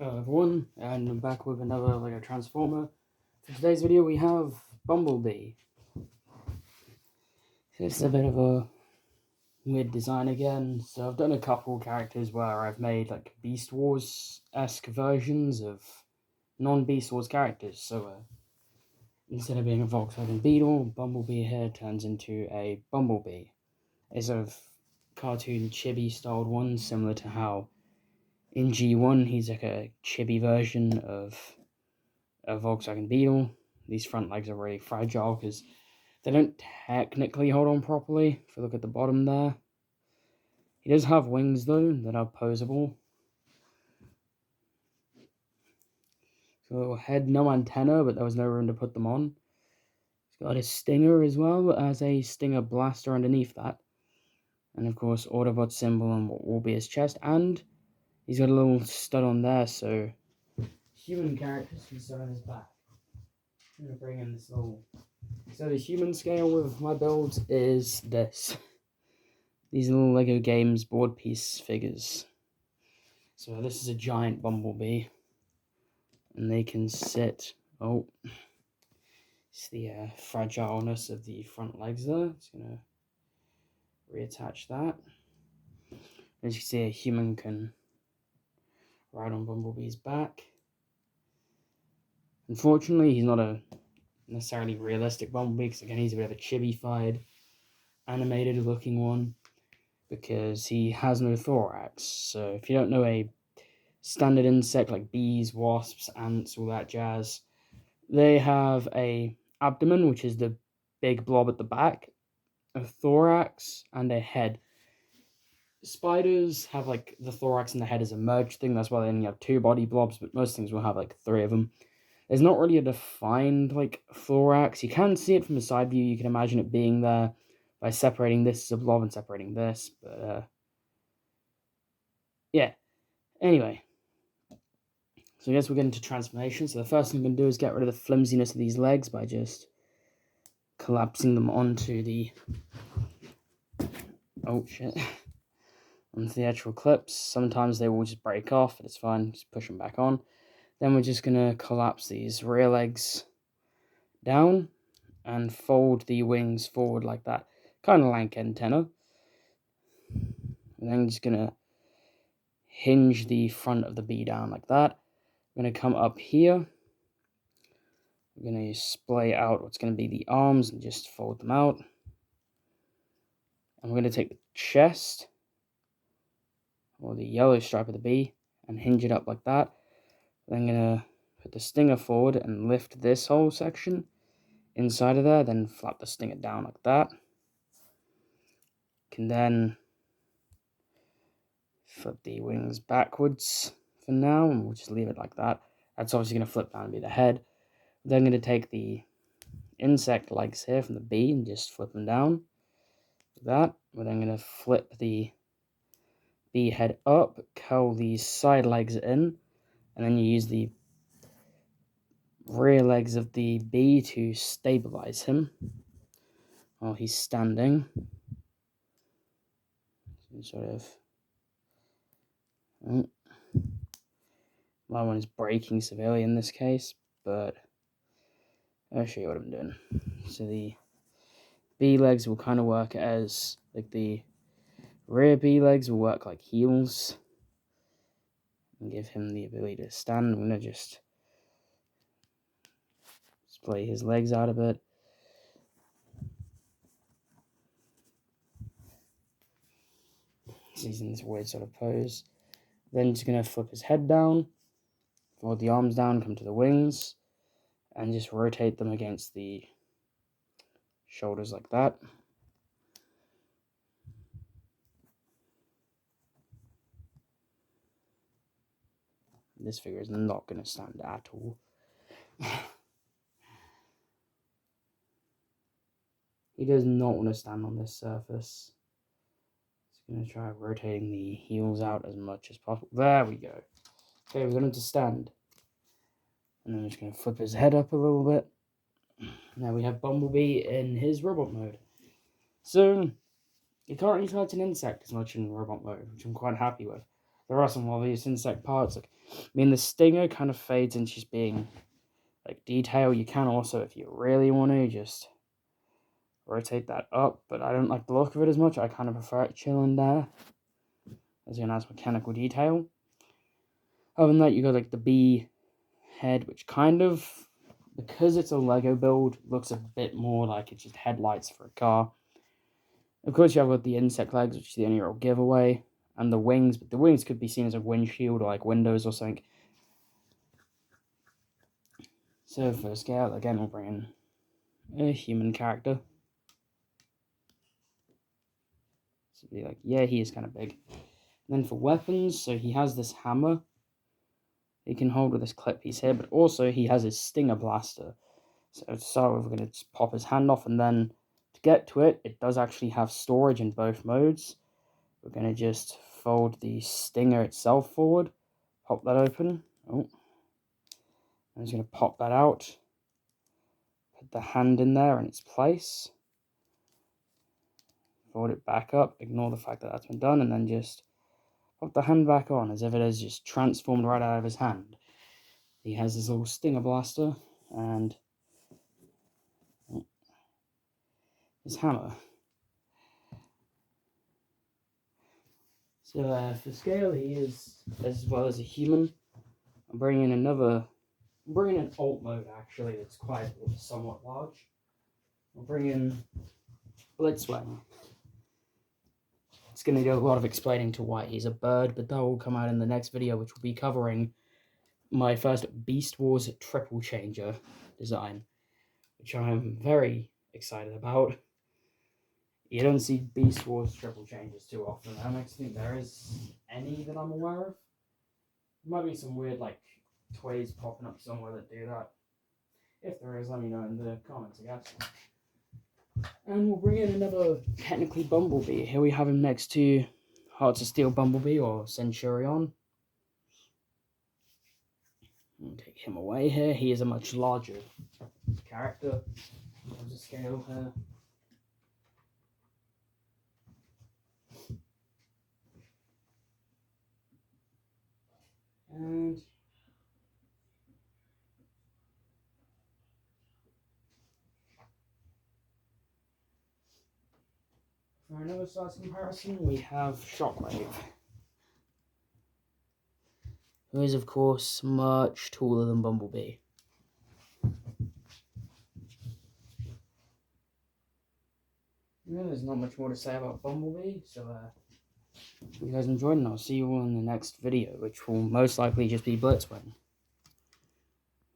Hello everyone, and I'm back with another Lego Transformer. For today's video we have Bumblebee. This is a bit of a weird design again, so I've done a couple characters where I've made like Beast Wars-esque versions of non-Beast Wars characters, so instead of being a Volkswagen Beetle, Bumblebee here turns into a Bumblebee. It's a cartoon chibi styled one, similar to how in G1 he's like a chibi version of a Volkswagen Beetle. These front legs are really fragile because they don't technically hold on properly. If you look at the bottom there, he does have wings though that are posable. So head, no antenna, but there was no room to put them on. He's got a stinger as well as a stinger blaster underneath that, and of course Autobot symbol on what will be his chest, and he's got a little stud on there so human characters can sit on his back. I'm gonna bring in this little. So the human scale with my builds is this. These little Lego Games board piece figures. So this is a giant Bumblebee, and they can sit. Oh, it's the fragileness of the front legs there. It's gonna reattach that. As you can see, a human can ride on Bumblebee's back. Unfortunately, he's not a necessarily realistic Bumblebee, because again, he's a bit of a chibi-fied, animated-looking one, because he has no thorax. So if you don't know a standard insect like bees, wasps, ants, all that jazz, they have a abdomen, which is the big blob at the back, a thorax, and a head. Spiders have like the thorax and the head as a merged thing. That's why they only have two body blobs, but most things will have like three of them. There's not really a defined like thorax. You can see it from a side view. You can imagine it being there by separating this as a blob and separating this. But yeah. Anyway, so I guess we'll get into transformation. So the first thing I'm going to do is get rid of the flimsiness of these legs by just collapsing them onto the onto the actual clips. Sometimes they will just break off, but it's fine, just push them back on. Then we're just gonna collapse these rear legs down and fold the wings forward like that, kind of like antenna. And then I'm just gonna hinge the front of the bee down like that. I'm gonna come up here. I'm gonna splay out what's gonna be the arms and just fold them out. I'm gonna take the chest, or the yellow stripe of the bee, and hinge it up like that. Then I'm gonna put the stinger forward and lift this whole section inside of there, then flap the stinger down like that. Can then flip the wings backwards for now, and we'll just leave it like that. That's obviously going to flip down and be the head. Then I'm going to take the insect legs here from the bee and just flip them down like that. We're then going to flip the bee head up, curl these side legs in, and then you use the rear legs of the bee to stabilize him while he's standing. Sort of. My one is breaking severely in this case, but I'll show you what I'm doing. So the bee legs will kind of work as, like the rear bee legs will work like heels and give him the ability to stand. I'm going to just splay his legs out a bit. He's in this weird sort of pose. Then just going to flip his head down, fold the arms down, come to the wings, and just rotate them against the shoulders like that. This figure is not going to stand at all. He does not want to stand on this surface. Just going to try rotating the heels out as much as possible. There we go. Okay, we're going to stand. And then I'm just going to flip his head up a little bit. Now we have Bumblebee in his robot mode. So, he can't really touch an insect as much in robot mode, which I'm quite happy with. there are some obvious insect parts. Like, I mean, the stinger kind of fades into just being like detail. You can also, if you really want to, just rotate that up, but I don't like the look of it as much. I kind of prefer it chilling there as a nice mechanical detail. Other than that, you got like the bee head, which kind of, because it's a Lego build, looks a bit more like it's just headlights for a car. Of course, you have got the insect legs, which is the only real giveaway, and the wings, but the wings could be seen as a windshield or like windows or something. So for scale, again, we'll bring in a human character. So be like, yeah, he is kind of big. And then for weapons, so he has this hammer he can hold with this clip piece here, but also he has his stinger blaster. So to start with, we're going to just pop his hand off, and then to get to it, it does actually have storage in both modes. We're going to just fold the stinger itself forward, pop that open. Oh, I'm just going to pop that out, put the hand in there in its place, fold it back up, ignore the fact that that's been done, and then just pop the hand back on as if it has just transformed right out of his hand. He has this little stinger blaster and his hammer. So for scale, he is as well as a human. I'm bringing an alt mode actually that's quite somewhat large. I'll bring in Blitzwing. It's going to do a lot of explaining to why he's a bird, but that will come out in the next video, which will be covering my first Beast Wars triple changer design, which I am very excited about. You don't see Beast Wars triple changes too often. I don't actually think there is any that I'm aware of. There might be some weird like toys popping up somewhere that do that. If there is, let me know in the comments, I guess. And we'll bring in another technically Bumblebee. Here we have him next to Hearts of Steel Bumblebee or Centurion. I'll take him away here. He is a much larger character. There's a scale here. And for another size comparison, we have Shockwave, who is, of course, much taller than Bumblebee. Yeah, there's not much more to say about Bumblebee, so hope you guys enjoyed, and I'll see you all in the next video, which will most likely just be Blitzwing.